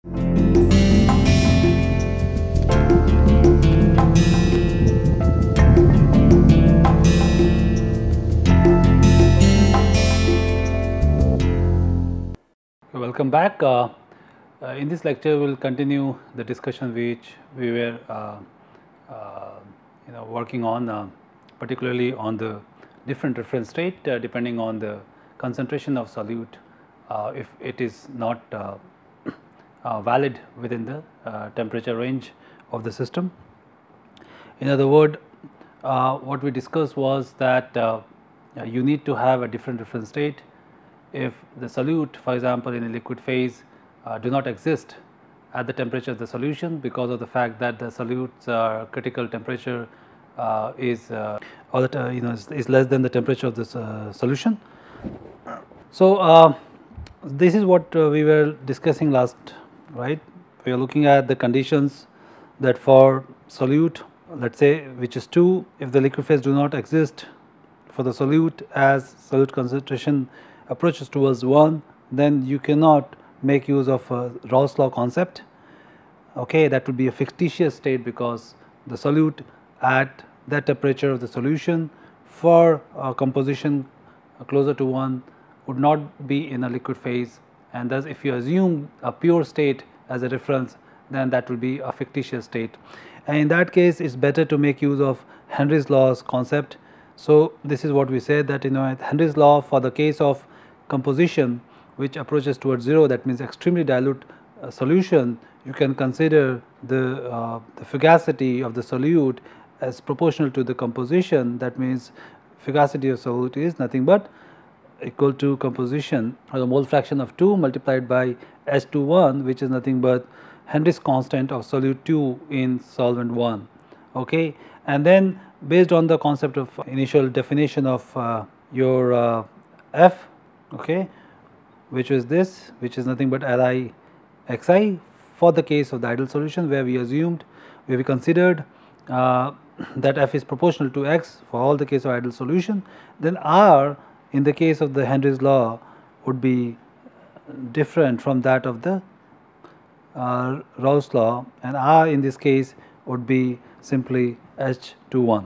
Welcome back. In this lecture, we will continue the discussion which we were working on, particularly on the different reference state depending on the concentration of solute if it is not valid within the temperature range of the system. In other words, what we discussed was that you need to have a different reference state if the solute, for example, in a liquid phase do not exist at the temperature of the solution because of the fact that the solute's critical temperature is is less than the temperature of the solution. So, this is what we were discussing last, right? We are looking at the conditions that for solute, let us say, which is 2, if the liquid phase do not exist for the solute as solute concentration approaches towards 1, then you cannot make use of Raoult's law concept. Okay, that would be a fictitious state because the solute at that temperature of the solution for composition closer to 1 would not be in a liquid phase, and thus if you assume a pure state as a reference, then that will be a fictitious state, and in that case it is better to make use of Henry's law's concept. So, this is what we said, that Henry's law for the case of composition which approaches towards 0, that means extremely dilute solution, you can consider the fugacity of the solute as proportional to the composition. That means fugacity of solute is nothing but equal to composition or the mole fraction of 2 multiplied by H21, which is nothing but Henry's constant of solute 2 in solvent 1. Okay, and then based on the concept of initial definition of your F, okay, which is this, which is nothing but Li xi for the case of the ideal solution, where we assumed, where we considered that F is proportional to x for all the case of ideal solution, then R in the case of the Henry's law would be different from that of the Raoult's law, and R in this case would be simply H21.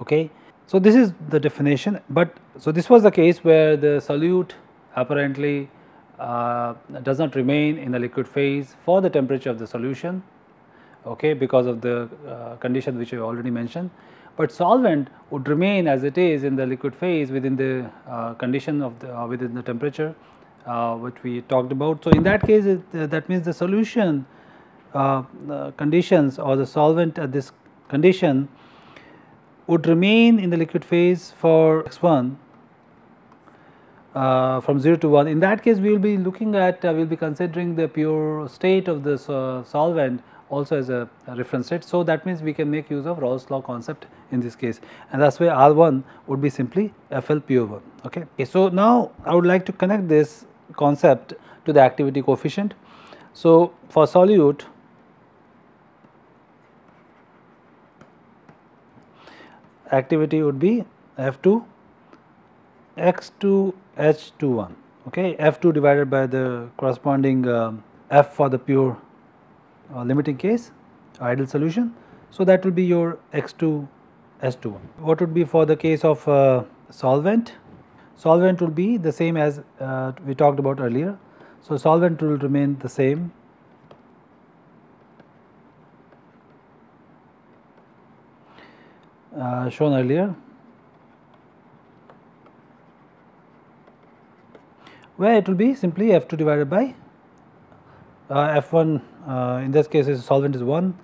Okay. So, this is the definition, but so this was the case where the solute apparently does not remain in the liquid phase for the temperature of the solution, okay, because of the condition which I already mentioned, but solvent would remain as it is in the liquid phase within the condition of the within the temperature which we talked about. So, in that case that means the solution conditions or the solvent at this condition would remain in the liquid phase for x1 from 0 to 1. In that case, we will be looking at we will be considering the pure state of the solvent also as a reference state. So, that means we can make use of Raoult's law concept in this case, and that is why R1 would be simply FL pure 1. Okay. So, now I would like to connect this concept to the activity coefficient. So, for solute, activity would be F2 x2 H21, okay, F2 divided by the corresponding F for the pure limiting case ideal solution. So, that will be your x2 H21. What would be for the case of solvent? Solvent will be the same as we talked about earlier. So, solvent will remain the same. Shown earlier, where it will be simply F2 divided by F1, in this case is solvent is 1,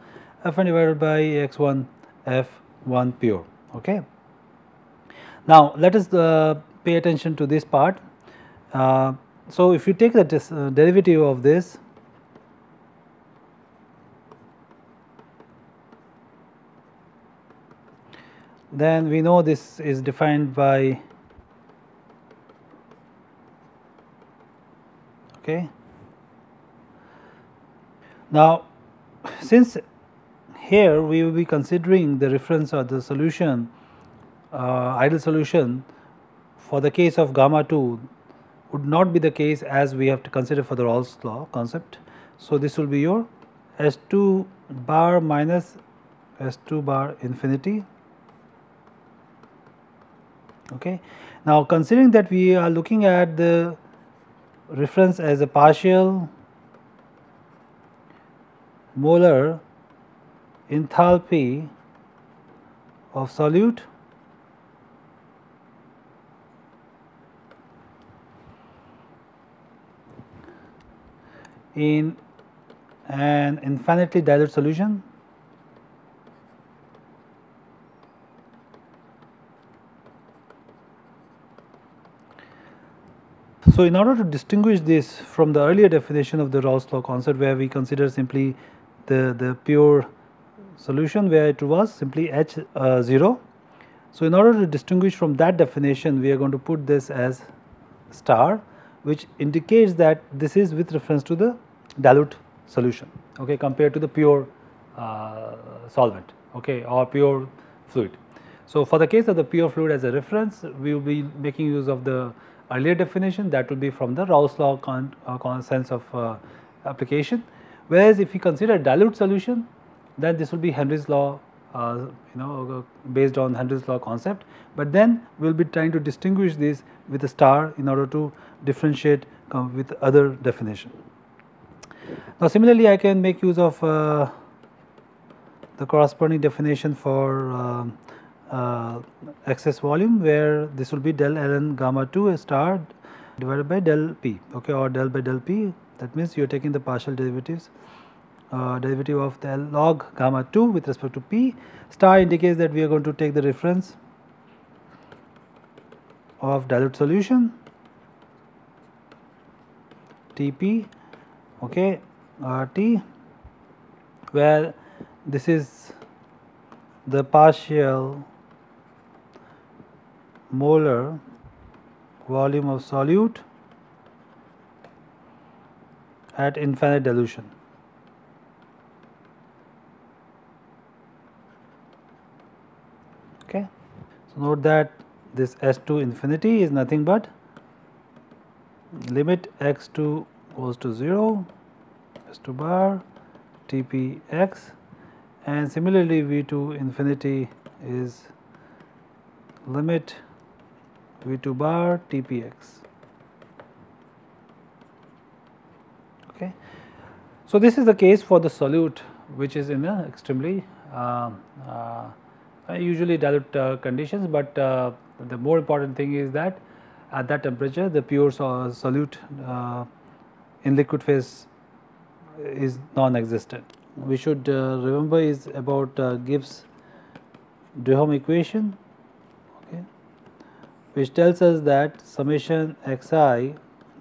F1 divided by x1 F1 pure. Okay. Now, let us pay attention to this part. So, if you take the derivative of this, then we know this is defined by, okay. Now, since here we will be considering the reference or the solution ideal solution for the case of gamma 2 would not be the case as we have to consider for the Raoult's law concept. So, this will be your S2 bar minus S2 bar infinity. Okay. Now, considering that we are looking at the reference as a partial molar enthalpy of solute, in an infinitely dilute solution. So, in order to distinguish this from the earlier definition of the Raoult's law concept, where we consider simply the pure solution, where it was simply H 0. So, in order to distinguish from that definition, we are going to put this as star, which indicates that this is with reference to the dilute solution, okay, compared to the pure solvent, okay, or pure fluid. So, for the case of the pure fluid as a reference, we will be making use of the earlier definition, that will be from the Raoult's law sense of application. Whereas, if we consider dilute solution, then this will be Henry's law, based on Henry's law concept, but then we will be trying to distinguish this with a star in order to differentiate with other definition. Now, similarly, I can make use of the corresponding definition for excess volume, where this will be del ln gamma 2 a star divided by del p, okay, or del by del p. That means you are taking the partial derivatives, derivative of the log gamma 2 with respect to p. Star indicates that we are going to take the reference of dilute solution Tp, okay, T, where this is the partial molar volume of solute at infinite dilution. Okay. So, note that this S2 infinity is nothing but limit x2 goes to 0, S2 bar Tp x, and similarly V2 infinity is limit V2 bar Tpx. Okay. So, this is the case for the solute which is in a extremely usually dilute conditions, but the more important thing is that at that temperature the pure solute in liquid phase is non-existent. We should remember is about Gibbs-Duhem equation, okay, which tells us that summation xi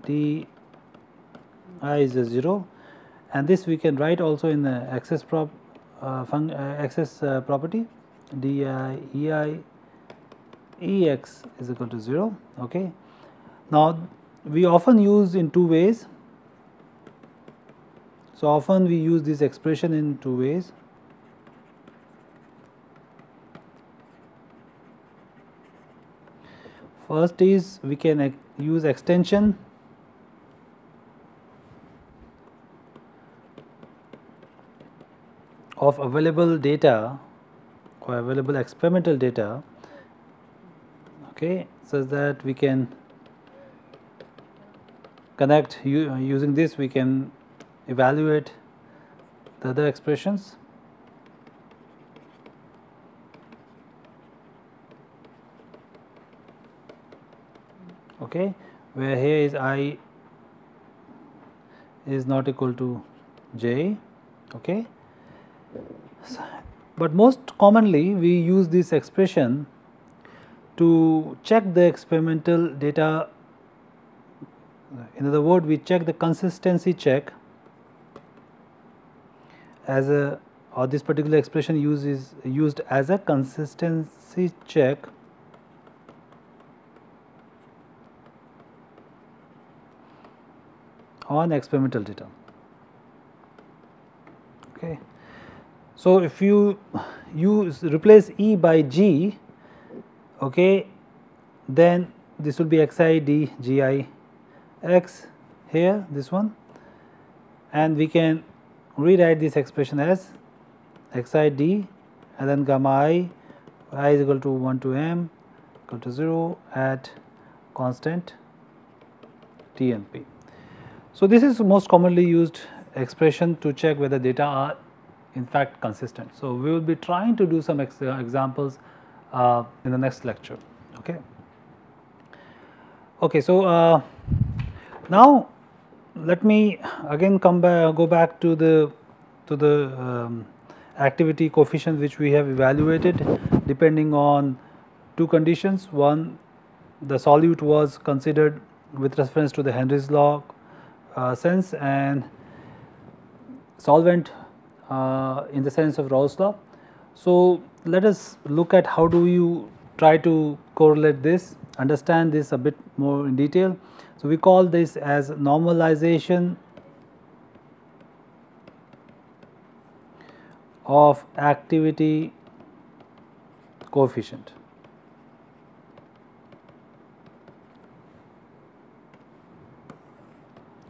d I is a 0, and this we can write also in the access property d I e I e x is equal to 0. Okay. Now, we often use in two ways. So, often we use this expression in two ways. First is we can use extension of available data or available experimental data, okay, so that we can connect using this we can evaluate the other expressions. Okay, where here is I is not equal to j. Okay. But most commonly we use this expression to check the experimental data. In other words, we check the consistency check as a, or this particular expression is used as a consistency check on experimental data. Okay. So, if you replace E by G, okay, then this will be xi d gi x here, this one, and we can rewrite this expression as xi d and then gamma I is equal to 1 to m equal to 0 at constant t and p. So, this is most commonly used expression to check whether data are in fact consistent. So, we will be trying to do some examples in the next lecture. Okay, so now let me again go back to the activity coefficient which we have evaluated depending on two conditions. One, the solute was considered with reference to the Henry's law sense, and solvent in the sense of Raoult's law. So, let us look at how do you try to correlate this, understand this a bit more in detail. So, we call this as normalization of activity coefficient.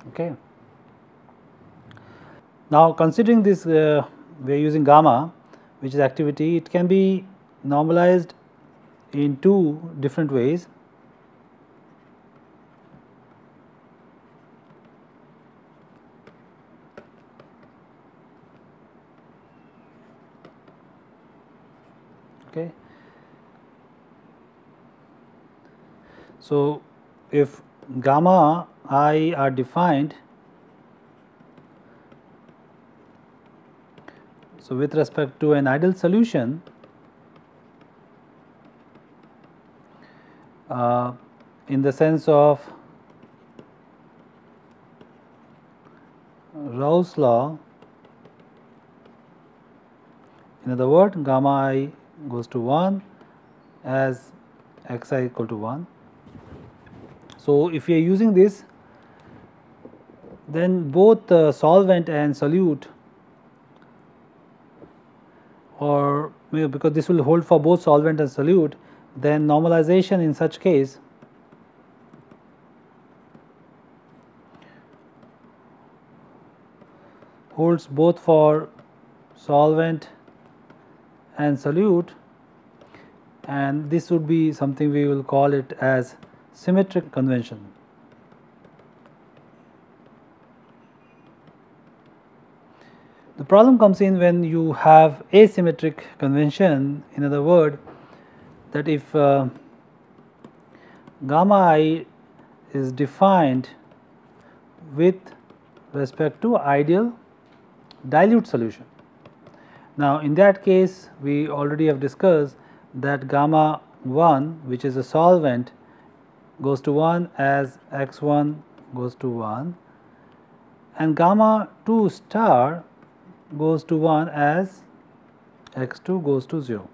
Okay. Now, considering this, we are using gamma, which is activity. It can be normalized in two different ways. Okay. So, if gamma I are defined, so with respect to an ideal solution, in the sense of Raoult's law, in other words, gamma I goes to 1 as xi equal to 1. So, if we are using this, then both solvent and solute, or because this will hold for both solvent and solute, then normalization in such case holds both for solvent and solute, and this would be something we will call it as symmetric convention. The problem comes in when you have asymmetric convention. In other words, that if gamma I is defined with respect to ideal dilute solution. Now, in that case, we already have discussed that gamma 1, which is a solvent, goes to 1 as x1 goes to 1, and gamma 2 star goes to 1 as x2 goes to 0.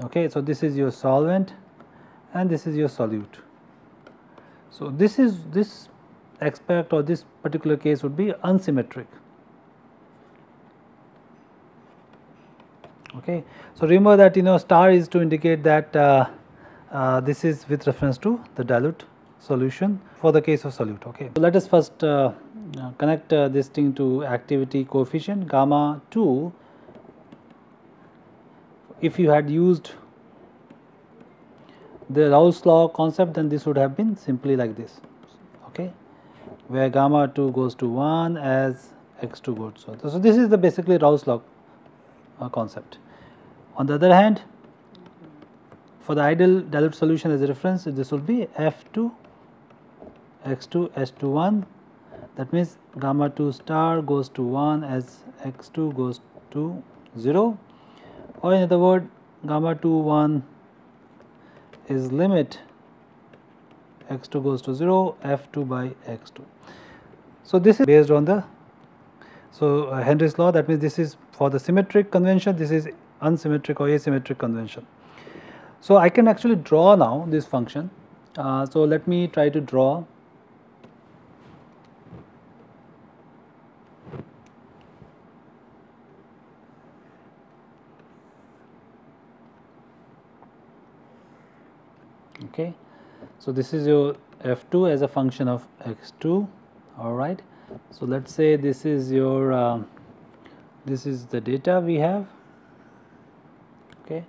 Okay, so this is your solvent and this is your solute. So, this aspect or this particular case would be unsymmetric. Okay. So, remember that star is to indicate that this is with reference to the dilute solution for the case of solute. Okay. So, let us first connect this thing to activity coefficient gamma 2. If you had used the Raoult's law concept, then this would have been simply like this, okay, where gamma 2 goes to 1 as x2 goes to 0. So, this is the basically Raoult's law concept. On the other hand, for the ideal dilute solution as a reference, this will be f2 x2 h2 1. That means gamma 2 star goes to 1 as x2 goes to 0, or in other words, gamma 2 1 is limit x2 goes to 0 f2 by x2. So, this is based on the Henry's law. That means this is for the symmetric convention, this is unsymmetric or asymmetric convention. So, I can actually draw now this function. So, let me try to draw. Okay. So, this is your f2 as a function of x2, all right, So let us say this is your this is the data we have. Okay,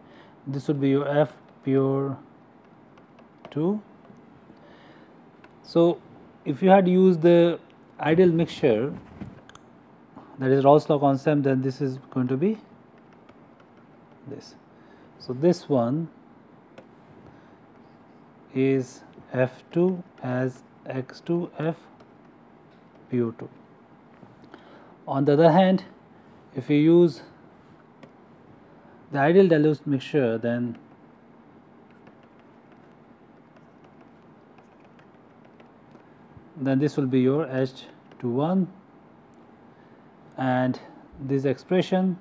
this would be your F pure 2. So if you had used the ideal mixture, that is Rawls law constant, then this is going to be this. So this one is F2 as X2F pure 2. On the other hand, if you use the ideal dilute mixture, then this will be your H21, and this expression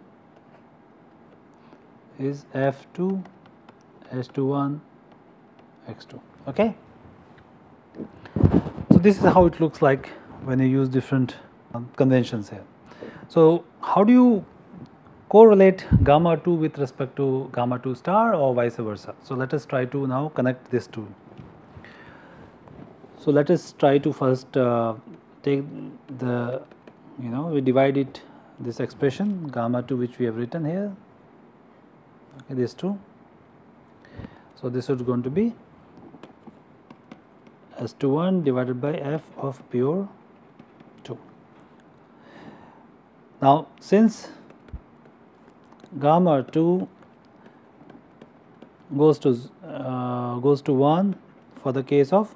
is F2 H21 X2. Okay. So this is how it looks like when you use different conventions here. So how do you correlate gamma 2 with respect to gamma 2 star or vice versa? So let us try to now connect these two. So let us try to first take the, we divide it, this expression gamma 2 which we have written here, okay, these two. So this is going to be S21 divided by F of pure 2. Now since gamma 2 goes to 1 for the case of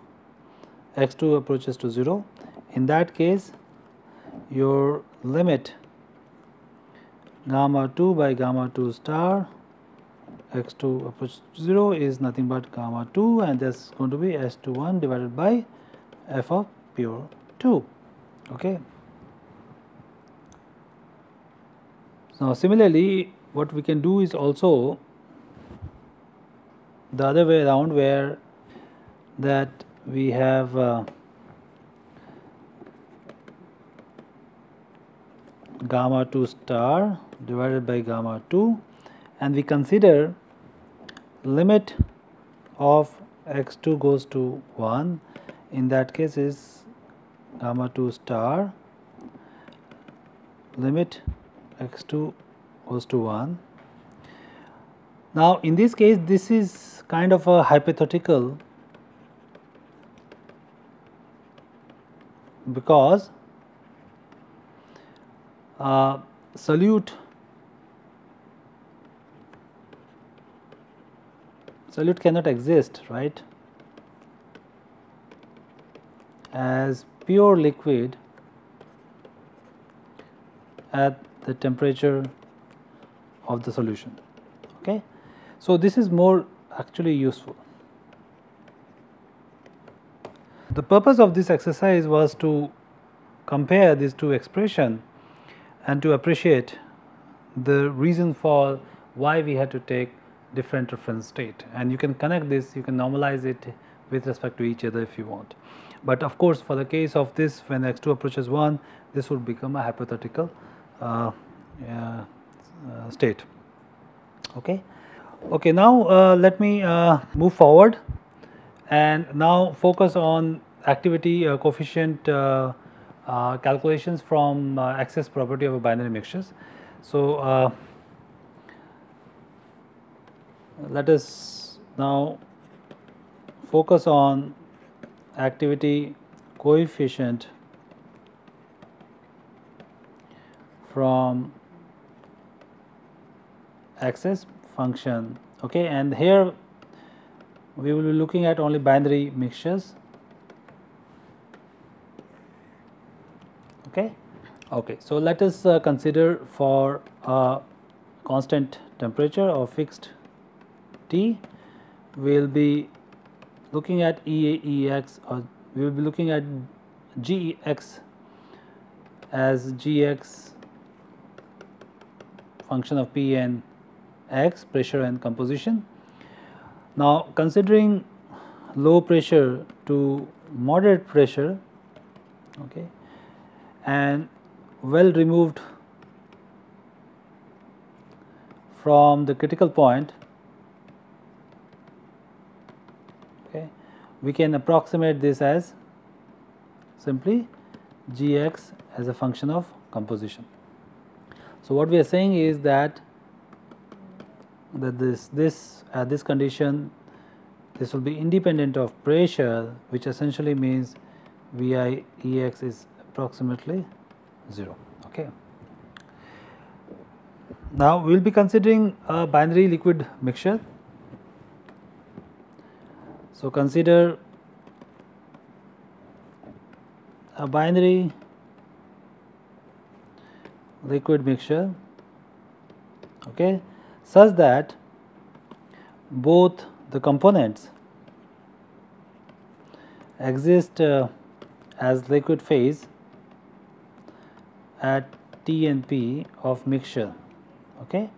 x2 approaches to 0, in that case your limit gamma 2 by gamma 2 star x2 approaches to 0 is nothing but gamma 2, and that's going to be S21 divided by F of pure 2. Okay. Now similarly, what we can do is also the other way around, where that we have gamma 2 star divided by gamma 2, and we consider limit of x2 goes to 1, in that case is gamma 2 star limit x2 goes to 1. Now in this case, this is kind of a hypothetical, because solute cannot exist, right, as pure liquid at the temperature of the solution. Okay. So this is more actually useful. The purpose of this exercise was to compare these two expressions and to appreciate the reason for why we had to take different reference state, and you can connect this, you can normalize it with respect to each other if you want. But of course, for the case of this, when x2 approaches 1, this would become a hypothetical state. Okay. Okay, now let me move forward and now focus on activity coefficient calculations from access property of a binary mixtures. So let us now focus on activity coefficient from access function. Okay, and here we will be looking at only binary mixtures. Okay. Okay, so let us consider for a constant temperature or fixed T, we will be looking at EX, or we will be looking at GX as GX function of P and X, pressure and composition. Now considering low pressure to moderate pressure, okay, and well removed from the critical point, okay, we can approximate this as simply Gx as a function of composition. So what we are saying is that this at this condition, this will be independent of pressure, which essentially means Vi Ex is approximately 0. Okay. Now we will be considering a binary liquid mixture. So consider a binary liquid mixture, okay, such that both the components exist as liquid phase at T and P of mixture. Okay.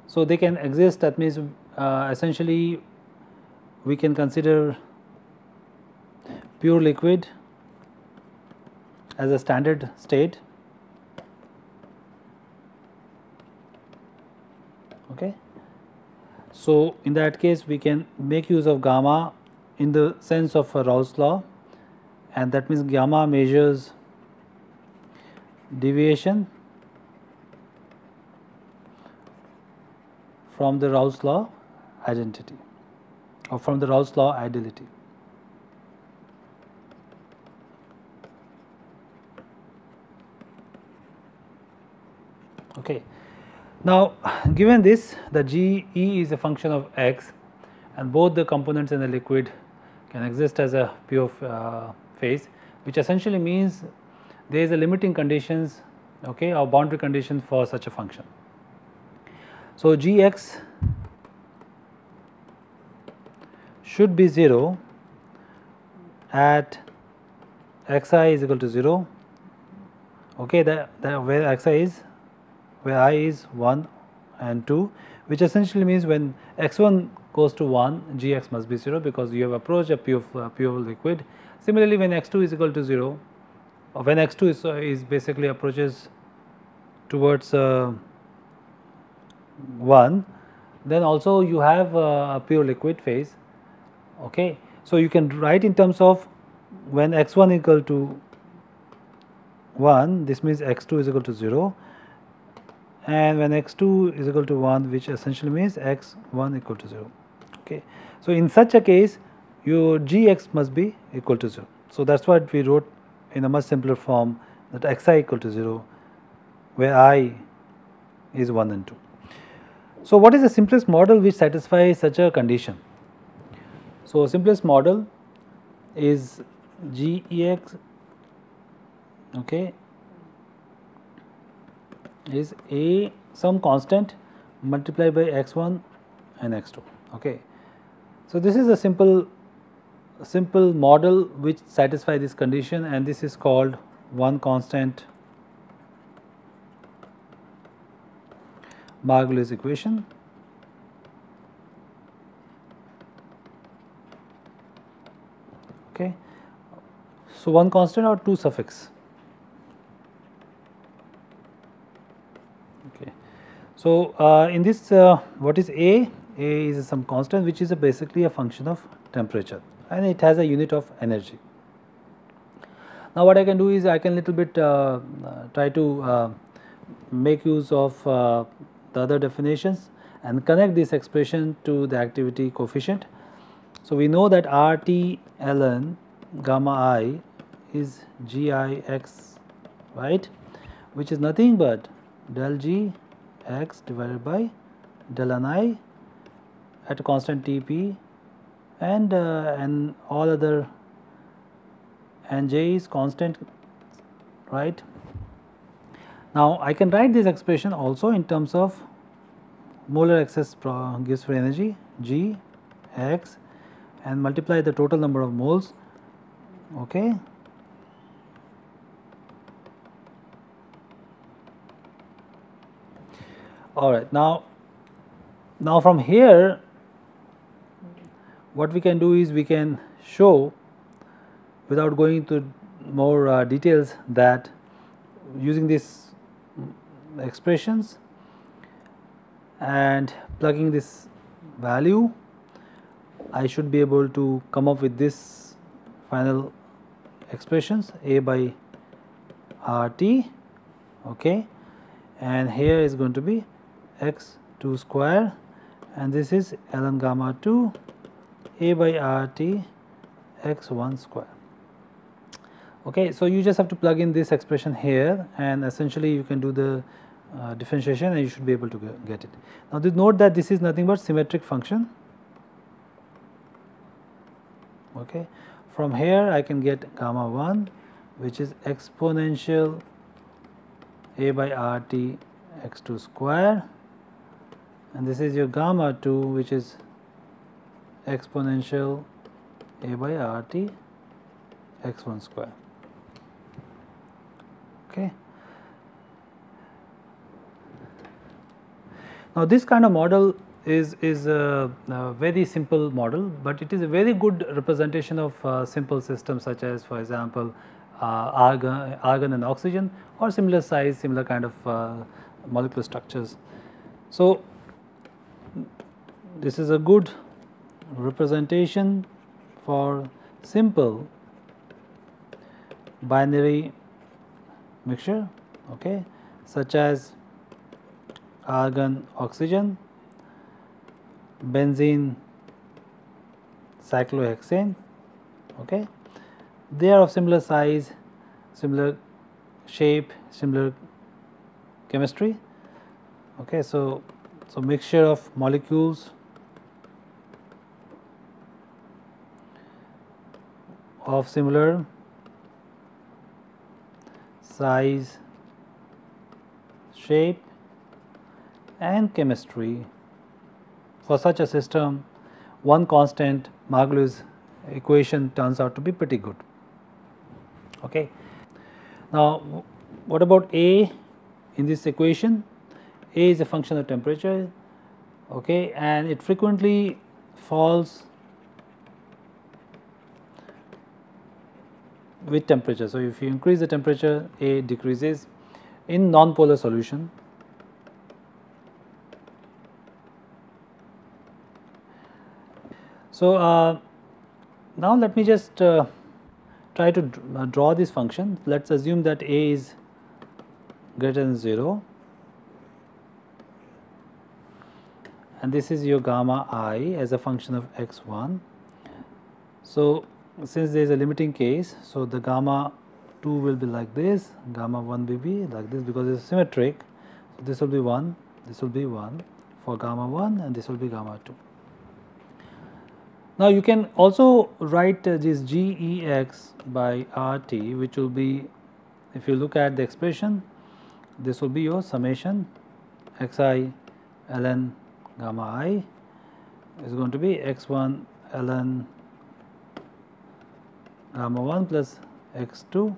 So they can exist, that means essentially we can consider pure liquid as a standard state. Okay. So in that case we can make use of gamma in the sense of Raoult's law, and that means gamma measures deviation from the Raoult's law identity, or from the Raoult's law ideality. Okay. Now given this, the Ge is a function of x, and both the components in the liquid can exist as a pure phase, which essentially means there is a limiting conditions, okay, or boundary condition for such a function. So Gx should be 0 at xi is equal to 0, okay, where xi is, where I is 1 and 2, which essentially means when x1 goes to 1, Gx must be 0, because you have approached a pure liquid. Similarly, when x2 is equal to 0, or when x2 is basically approaches towards 1, then also you have a pure liquid phase. Okay. So you can write in terms of when x1 equal to 1, this means x2 is equal to 0, and when x2 is equal to 1, which essentially means x1 equal to 0. Okay. So in such a case your Gx must be equal to 0. So that is what we wrote in a much simpler form, that xi equal to 0, where I is 1 and 2. So what is the simplest model which satisfies such a condition? So simplest model is Gex, okay, is a some constant multiplied by x1 and x2. Okay. So this is a simple model which satisfies this condition, and this is called one constant Margulis equation. Okay. So one constant or two suffix. Okay. So in this what is A? A is some constant which is basically a function of temperature, and it has a unit of energy. Now what I can do is I can little bit try to make use of the other definitions and connect this expression to the activity coefficient. So we know that RT ln gamma I is Gix, right, which is nothing but del G x divided by del Ni at a constant Tp, and all other and J is constant, right. Now I can write this expression also in terms of molar excess gives free energy G x and multiply the total number of moles. Okay. All right. Now from here what we can do is we can show, without going into more details, that using these expressions and plugging this value, I should be able to come up with this final expressions A by RT, okay, and here is going to be x2 square, and this is ln gamma 2 A by RT x1 square. Okay, so you just have to plug in this expression here, and essentially you can do the differentiation and you should be able to get it. Now, note that this is nothing but symmetric function. Okay, from here I can get gamma 1, which is exponential A by RT x2 square, and this is your gamma 2, which is exponential A by RT x1 square. Okay. Now, this kind of model is a very simple model, but it is a very good representation of simple systems such as, for example, argon and oxygen, or similar size, similar kind of molecular structures. So, this is a good representation for simple binary mixture, okay, such as argon oxygen, benzene cyclohexane, okay. They are of similar size, similar shape, similar chemistry, okay. So mixture of molecules of similar size, shape and chemistry. For such a system, one constant Margulis equation turns out to be pretty good. Okay. Now, what about A in this equation? A is a function of temperature, okay, and it frequently falls with temperature. So, if you increase the temperature, A decreases in non-polar solution. So, now let me just try to draw this function. Let us assume that A is greater than 0, and this is your gamma I as a function of x1. So, since there is a limiting case, so the gamma 2 will be like this, gamma 1 will be like this, because it is symmetric. So, this will be 1, this will be 1 for gamma 1, and this will be gamma 2. Now, you can also write this Gex by RT, which will be, if you look at the expression, this will be your summation xi ln gamma I is going to be x1 ln gamma 1 plus x2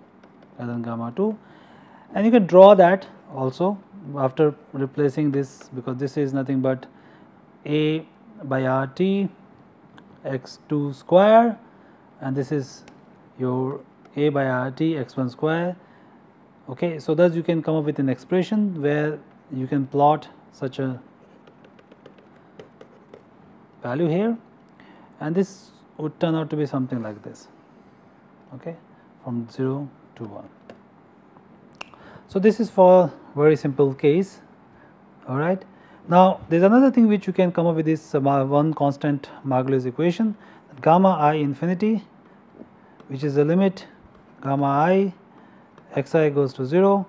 ln gamma 2, and you can draw that also after replacing this, because this is nothing but A by RT x2 square, and this is your A by RT x1 square. Okay, so thus you can come up with an expression where you can plot such a value here, and this would turn out to be something like this, okay, from 0 to 1. So, this is for very simple case, all right. Now, there is another thing which you can come up with this one constant Margulis equation, gamma I infinity, which is the limit gamma I xi goes to 0.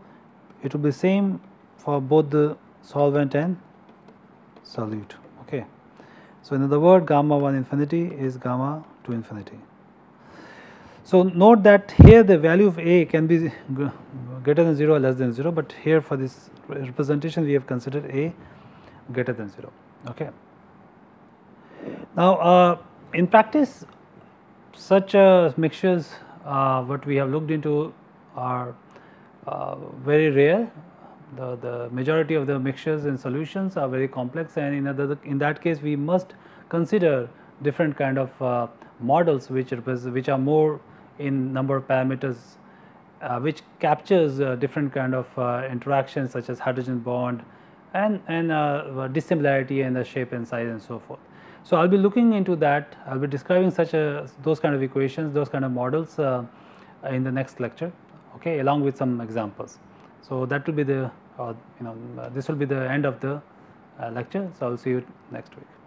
It will be same for both the solvent and solute. Okay. So, in other words, gamma 1 infinity is gamma 2 infinity. So, note that here the value of A can be greater than 0 or less than 0, but here for this representation we have considered A greater than 0. Okay. Now, in practice, such mixtures what we have looked into are very rare. The majority of the mixtures and solutions are very complex, and in that case we must consider different kind of models which are more in number of parameters, which captures different kind of interactions such as hydrogen bond and dissimilarity in the shape and size and so forth. So, I will be looking into that. I will be describing those kind of equations, those kind of models in the next lecture, okay, along with some examples. So, that will be the this will be the end of the lecture. So, I will see you next week.